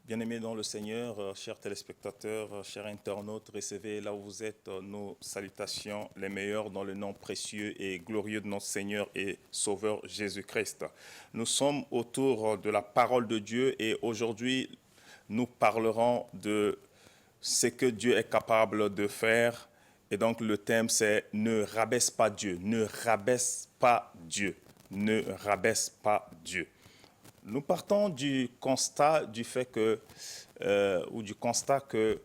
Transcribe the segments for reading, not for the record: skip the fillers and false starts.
Bien-aimés dans le Seigneur, chers téléspectateurs, chers internautes, recevez là où vous êtes nos salutations les meilleures dans le nom précieux et glorieux de notre Seigneur et Sauveur Jésus-Christ. Nous sommes autour de la parole de Dieu et aujourd'hui nous parlerons de ce que Dieu est capable de faire. Et donc le thème c'est « Ne rabaisse pas Dieu ». Ne rabaisse pas Dieu. Ne rabaisse pas Dieu. Nous partons du constat du fait que, du constat que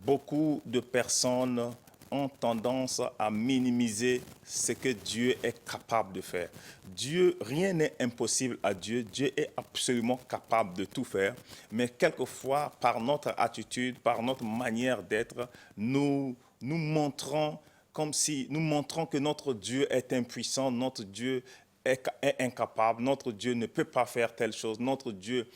beaucoup de personnes ont tendance à minimiser ce que Dieu est capable de faire. Dieu, rien n'est impossible à Dieu. Dieu est absolument capable de tout faire. Mais quelquefois, par notre attitude, par notre manière d'être, nous montrons que notre Dieu est impuissant, notre Dieu est incapable, notre Dieu ne peut pas faire telle chose, notre Dieu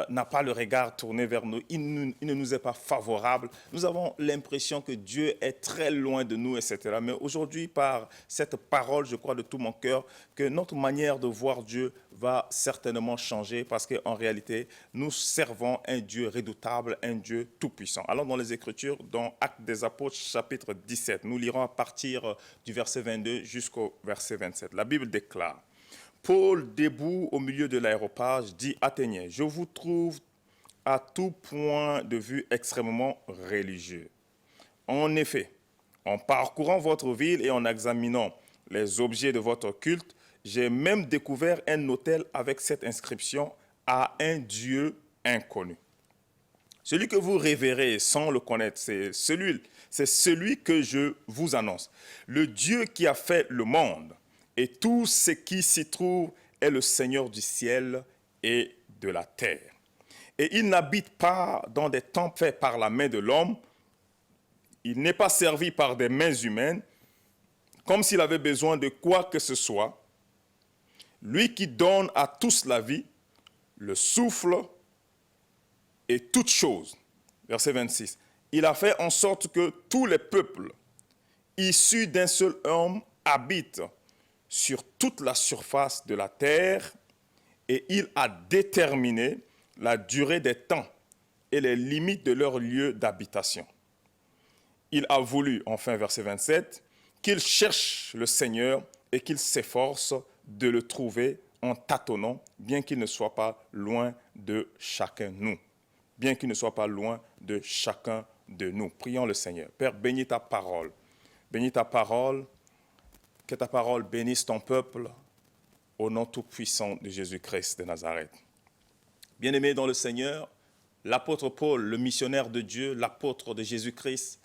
n'a pas le regard tourné vers nous, il ne nous est pas favorable. Nous avons l'impression que Dieu est très loin de nous, etc. Mais aujourd'hui, par cette parole, je crois de tout mon cœur que notre manière de voir Dieu va certainement changer parce qu'en réalité, nous servons un Dieu redoutable, un Dieu tout-puissant. Alors dans les Écritures, dans Actes des Apôtres, chapitre 17, nous lirons à partir du verset 22 jusqu'au verset 27. La Bible déclare: Paul, debout au milieu de l'aréopage, dit « Athéniens, je vous trouve à tout point de vue extrêmement religieux. En effet, en parcourant votre ville et en examinant les objets de votre culte, j'ai même découvert un autel avec cette inscription « à un Dieu inconnu ». Celui que vous révérez sans le connaître, c'est celui que je vous annonce. Le Dieu qui a fait le monde et tout ce qui s'y trouve est le Seigneur du ciel et de la terre. Et il n'habite pas dans des temples faits par la main de l'homme. Il n'est pas servi par des mains humaines, comme s'il avait besoin de quoi que ce soit. Lui qui donne à tous la vie, le souffle et toutes choses. Verset 26. Il a fait en sorte que tous les peuples, issus d'un seul homme, habitent sur toute la surface de la terre, et il a déterminé la durée des temps et les limites de leur lieu d'habitation. Il a voulu, enfin verset 27, qu'il cherche le Seigneur et qu'il s'efforce de le trouver en tâtonnant, bien qu'il ne soit pas loin de chacun de nous. Bien qu'il ne soit pas loin de chacun de nous. Prions le Seigneur. Père, bénis ta parole. Bénis ta parole. Que ta parole bénisse ton peuple au nom tout-puissant de Jésus-Christ de Nazareth. Bien-aimé dans le Seigneur, l'apôtre Paul, le missionnaire de Dieu, l'apôtre de Jésus-Christ,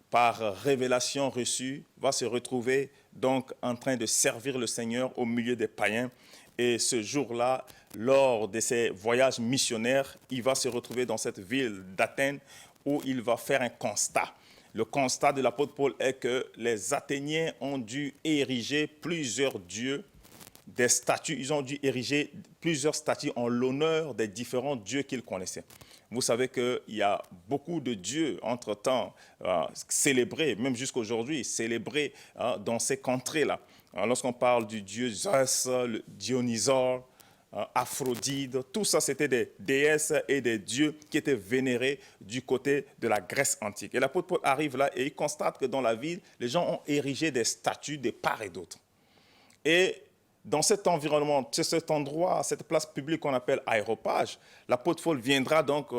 par révélation reçue, va se retrouver donc en train de servir le Seigneur au milieu des païens. Et ce jour-là, lors de ses voyages missionnaires, il va se retrouver dans cette ville d'Athènes où il va faire un constat. Le constat de l'apôtre Paul est que les Athéniens ont dû ériger plusieurs dieux, des statues. Ils ont dû ériger plusieurs statues en l'honneur des différents dieux qu'ils connaissaient. Vous savez qu'il y a beaucoup de dieux entre-temps célébrés, même jusqu'aujourd'hui, célébrés dans ces contrées-là. Lorsqu'on parle du dieu Zeus, le Dionysos, Aphrodite, tout ça c'était des déesses et des dieux qui étaient vénérés du côté de la Grèce antique. Et l'apôtre Paul arrive là et il constate que dans la ville, les gens ont érigé des statues de part et d'autre. Et dans cet environnement, cet endroit, cette place publique qu'on appelle aréopage, l'apôtre Paul viendra donc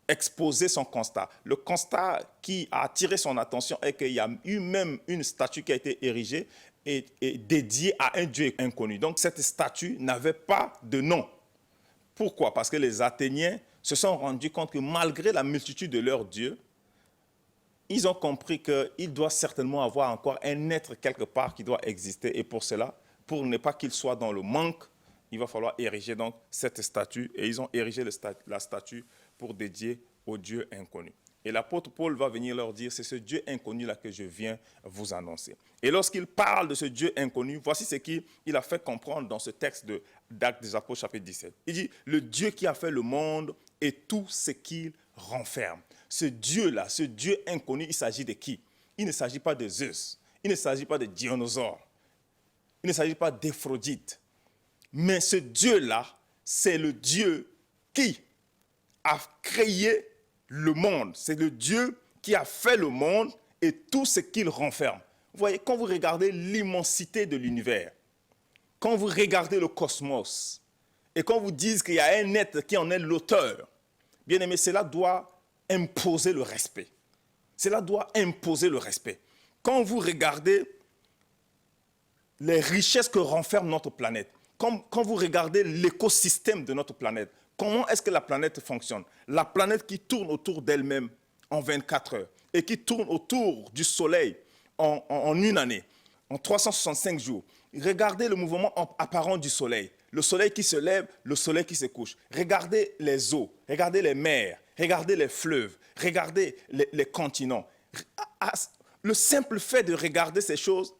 exposer son constat. Le constat qui a attiré son attention est qu'il y a eu même une statue qui a été érigée et dédiée à un Dieu inconnu. Donc cette statue n'avait pas de nom. Pourquoi? Parce que les Athéniens se sont rendus compte que malgré la multitude de leurs dieux, ils ont compris qu'il doit certainement avoir encore un être quelque part qui doit exister. Et pour cela, pour ne pas qu'il soit dans le manque, il va falloir ériger donc cette statue. Et ils ont érigé la statue pour dédier au Dieu inconnu. Et l'apôtre Paul va venir leur dire, c'est ce Dieu inconnu-là que je viens vous annoncer. Et lorsqu'il parle de ce Dieu inconnu, voici ce qu'il a fait comprendre dans ce texte d'Actes des Apôtres, chapitre 17. Il dit, le Dieu qui a fait le monde et tout ce qu'il renferme. Ce Dieu-là, ce Dieu inconnu, il s'agit de qui? Il ne s'agit pas de Zeus, il ne s'agit pas de Dionysos, il ne s'agit pas d'Aphrodite. Mais ce Dieu-là, c'est le Dieu qui a créé le monde. C'est le Dieu qui a fait le monde et tout ce qu'il renferme. Vous voyez, quand vous regardez l'immensité de l'univers, quand vous regardez le cosmos, et quand vous dites qu'il y a un être qui en est l'auteur, bien aimé, cela doit imposer le respect. Cela doit imposer le respect. Quand vous regardez les richesses que renferme notre planète, quand vous regardez l'écosystème de notre planète, comment est-ce que la planète fonctionne? La planète qui tourne autour d'elle-même en 24 heures et qui tourne autour du Soleil en une année, en 365 jours. Regardez le mouvement apparent du Soleil. Le Soleil qui se lève, le Soleil qui se couche. Regardez les eaux, regardez les mers, regardez les fleuves, regardez les continents. Le simple fait de regarder ces choses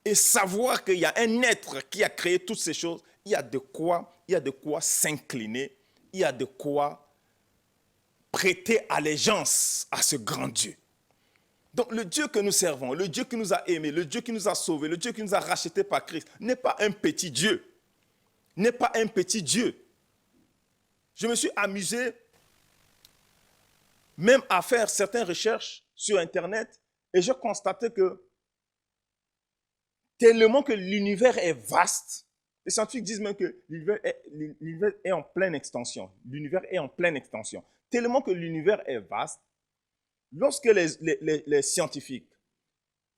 et savoir qu'il y a un être qui a créé toutes ces choses, il y a de quoi s'incliner, il y a de quoi prêter allégeance à ce grand Dieu. Donc le Dieu que nous servons, le Dieu qui nous a aimés, le Dieu qui nous a sauvés, le Dieu qui nous a rachetés par Christ, n'est pas un petit Dieu. N'est pas un petit Dieu. Je me suis amusé même à faire certaines recherches sur Internet et j'ai constaté que tellement que l'univers est vaste, les scientifiques disent même que l'univers est en pleine extension. L'univers est en pleine extension. Tellement que l'univers est vaste, lorsque les scientifiques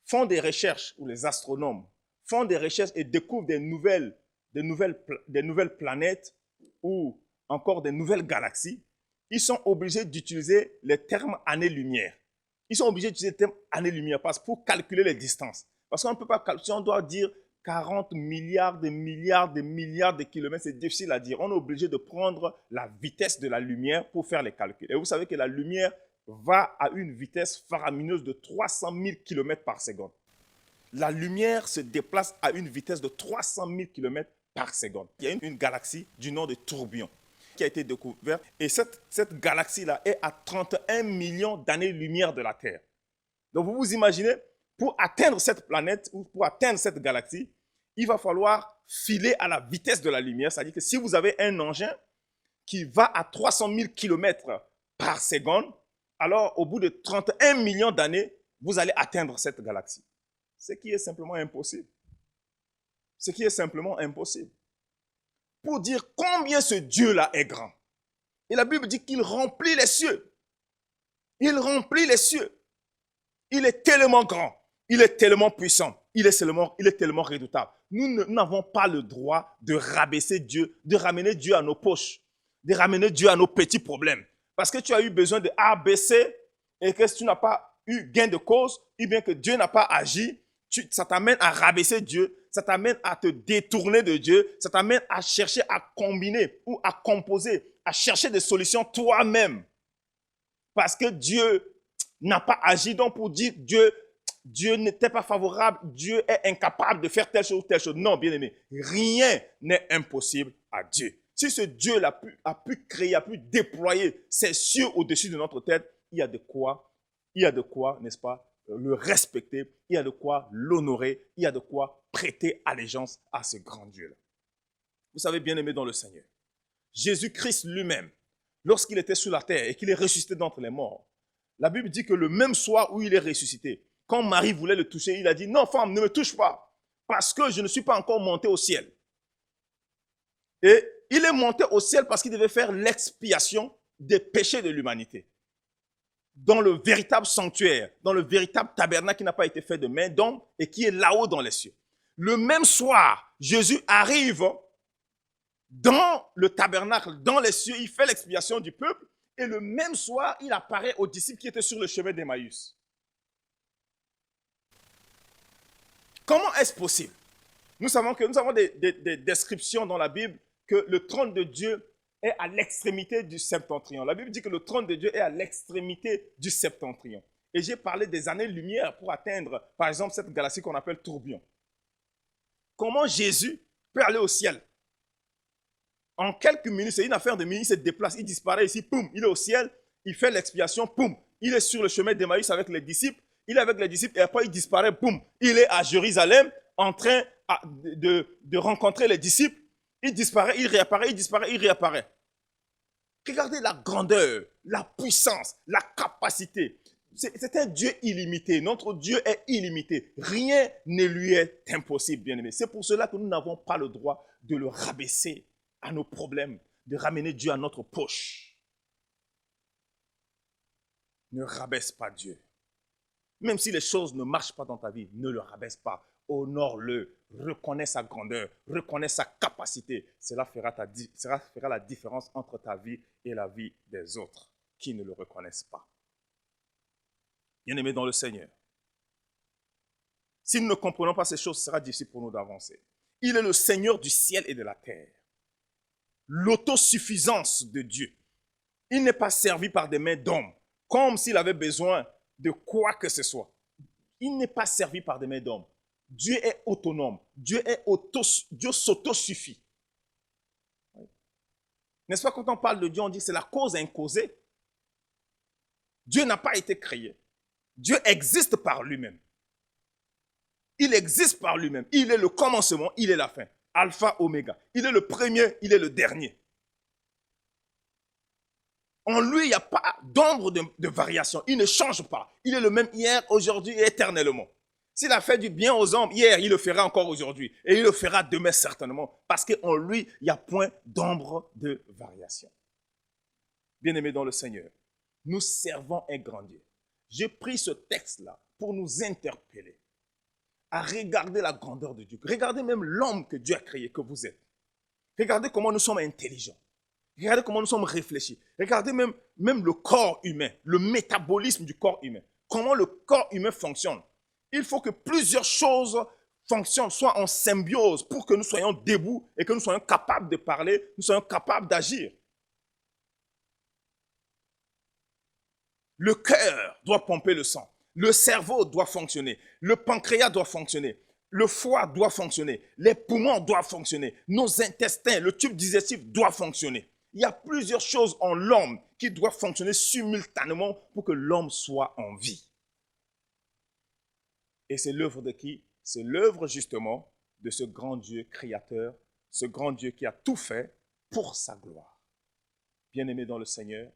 font des recherches, ou les astronomes font des recherches et découvrent des nouvelles planètes ou encore des nouvelles galaxies, ils sont obligés d'utiliser les termes années-lumière. Ils sont obligés d'utiliser les termes années-lumière pour calculer les distances. Parce qu'on ne peut pas calculer, si on doit dire 40 milliards de kilomètres, c'est difficile à dire. On est obligé de prendre la vitesse de la lumière pour faire les calculs. Et vous savez que la lumière va à une vitesse faramineuse de 300 000 km par seconde. La lumière se déplace à une vitesse de 300 000 km par seconde. Il y a une galaxie du nom de Tourbillon qui a été découverte. Et cette galaxie-là est à 31 millions d'années-lumière de la Terre. Donc vous vous imaginez, pour atteindre cette planète ou pour atteindre cette galaxie, il va falloir filer à la vitesse de la lumière. C'est-à-dire que si vous avez un engin qui va à 300 000 km par seconde, alors au bout de 31 millions d'années, vous allez atteindre cette galaxie. Ce qui est simplement impossible. Ce qui est simplement impossible. Pour dire combien ce Dieu-là est grand. Et la Bible dit qu'il remplit les cieux. Il remplit les cieux. Il est tellement grand. Il est tellement puissant. Il est tellement redoutable. Nous n'avons pas le droit de rabaisser Dieu, de ramener Dieu à nos poches, de ramener Dieu à nos petits problèmes. Parce que tu as eu besoin de A, B, C et que tu n'as pas eu gain de cause, ou bien que Dieu n'a pas agi, ça t'amène à rabaisser Dieu, ça t'amène à te détourner de Dieu, ça t'amène à chercher à combiner ou à composer, à chercher des solutions toi-même. Parce que Dieu n'a pas agi. Donc pour dire Dieu n'était pas favorable, Dieu est incapable de faire telle chose ou telle chose. Non, bien aimé, rien n'est impossible à Dieu. Si ce Dieu-là a pu créer, a pu déployer ses cieux au-dessus de notre tête, il y a de quoi, n'est-ce pas, le respecter, il y a de quoi l'honorer, il y a de quoi prêter allégeance à ce grand Dieu-là. Vous savez, bien aimé dans le Seigneur, Jésus-Christ lui-même, lorsqu'il était sur la terre et qu'il est ressuscité d'entre les morts, la Bible dit que le même soir où il est ressuscité, quand Marie voulait le toucher, il a dit « Non, femme, ne me touche pas, parce que je ne suis pas encore monté au ciel. » Et il est monté au ciel parce qu'il devait faire l'expiation des péchés de l'humanité. Dans le véritable sanctuaire, dans le véritable tabernacle qui n'a pas été fait de main d'homme et qui est là-haut dans les cieux. Le même soir, Jésus arrive dans le tabernacle, dans les cieux, il fait l'expiation du peuple et le même soir, il apparaît aux disciples qui étaient sur le chemin d'Emmaüs. Comment est-ce possible? Nous avons des descriptions dans la Bible que le trône de Dieu est à l'extrémité du septentrion. La Bible dit que le trône de Dieu est à l'extrémité du septentrion. Et j'ai parlé des années-lumière pour atteindre, par exemple, cette galaxie qu'on appelle Tourbillon. Comment Jésus peut aller au ciel? En quelques minutes, c'est une affaire de minutes, il se déplace, il disparaît ici, poum, il est au ciel, il fait l'expiation, poum, il est sur le chemin d'Emmaüs avec les disciples, il est avec les disciples et après il disparaît, poum, il est à Jérusalem en train de rencontrer les disciples, il disparaît, il réapparaît, il disparaît, il réapparaît. Regardez la grandeur, la puissance, la capacité. C'est un Dieu illimité. Notre Dieu est illimité. Rien ne lui est impossible, bien-aimé. C'est pour cela que nous n'avons pas le droit de le rabaisser à nos problèmes, de ramener Dieu à notre poche. Ne rabaisse pas Dieu. Même si les choses ne marchent pas dans ta vie, ne le rabaisse pas. Honore-le, reconnais sa grandeur, reconnais sa capacité. Cela fera la différence entre ta vie et la vie des autres qui ne le reconnaissent pas. Bien-aimés dans le Seigneur, si nous ne comprenons pas ces choses, ce sera difficile pour nous d'avancer. Il est le Seigneur du ciel et de la terre. L'autosuffisance de Dieu. Il n'est pas servi par des mains d'hommes, comme s'il avait besoin de quoi que ce soit. Il n'est pas servi par des mains d'hommes. Dieu est autonome. Dieu s'autosuffit. N'est-ce pas, quand on parle de Dieu, on dit que c'est la cause incausée. Dieu n'a pas été créé. Dieu existe par lui-même. Il existe par lui-même. Il est le commencement, il est la fin. Alpha, oméga. Il est le premier, il est le dernier. En lui, il n'y a pas d'ombre de variation. Il ne change pas. Il est le même hier, aujourd'hui et éternellement. S'il a fait du bien aux hommes hier, il le fera encore aujourd'hui. Et il le fera demain certainement. Parce qu'en lui, il n'y a point d'ombre de variation. Bien-aimés dans le Seigneur, nous servons un grand Dieu. J'ai pris ce texte-là pour nous interpeller à regarder la grandeur de Dieu. Regardez même l'homme que Dieu a créé, que vous êtes. Regardez comment nous sommes intelligents. Regardez comment nous sommes réfléchis. Regardez même le corps humain, le métabolisme du corps humain. Comment le corps humain fonctionne. Il faut que plusieurs choses fonctionnent, soient en symbiose pour que nous soyons debout et que nous soyons capables de parler, nous soyons capables d'agir. Le cœur doit pomper le sang. Le cerveau doit fonctionner. Le pancréas doit fonctionner. Le foie doit fonctionner. Les poumons doivent fonctionner. Nos intestins, le tube digestif doit fonctionner. Il y a plusieurs choses en l'homme qui doivent fonctionner simultanément pour que l'homme soit en vie. Et c'est l'œuvre de qui? C'est l'œuvre justement de ce grand Dieu créateur, ce grand Dieu qui a tout fait pour sa gloire. Bien-aimés dans le Seigneur,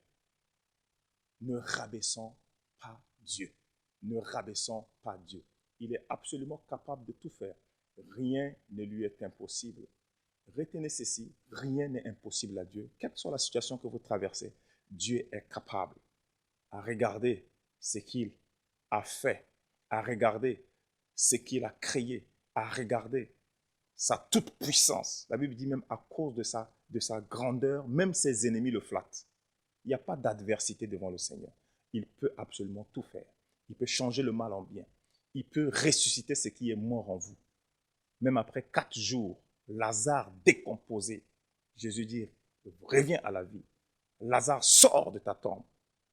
ne rabaissons pas Dieu. Ne rabaissons pas Dieu. Il est absolument capable de tout faire. Rien ne lui est impossible. Retenez ceci, rien n'est impossible à Dieu. Quelle que soit la situation que vous traversez, Dieu est capable à regarder ce qu'il a fait, à regarder ce qu'il a créé, à regarder sa toute puissance. La Bible dit même à cause de sa grandeur, même ses ennemis le flattent. Il n'y a pas d'adversité devant le Seigneur. Il peut absolument tout faire. Il peut changer le mal en bien. Il peut ressusciter ce qui est mort en vous. Même après 4 jours, Lazare décomposé, Jésus dit, reviens à la vie. Lazare sort de ta tombe.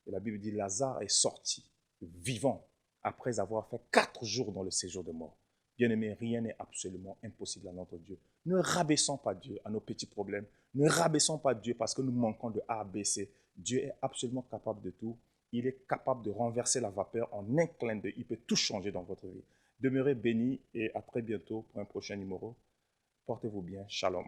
Et la Bible dit, Lazare est sorti vivant après avoir fait 4 jours dans le séjour de mort. Bien-aimé, rien n'est absolument impossible à notre Dieu. Ne rabaissons pas Dieu à nos petits problèmes. Ne rabaissons pas Dieu parce que nous manquons de A, B, C. Dieu est absolument capable de tout. Il est capable de renverser la vapeur en un clin d'œil. Il peut tout changer dans votre vie. Demeurez bénis et à très bientôt pour un prochain numéro. Portez-vous bien. Shalom.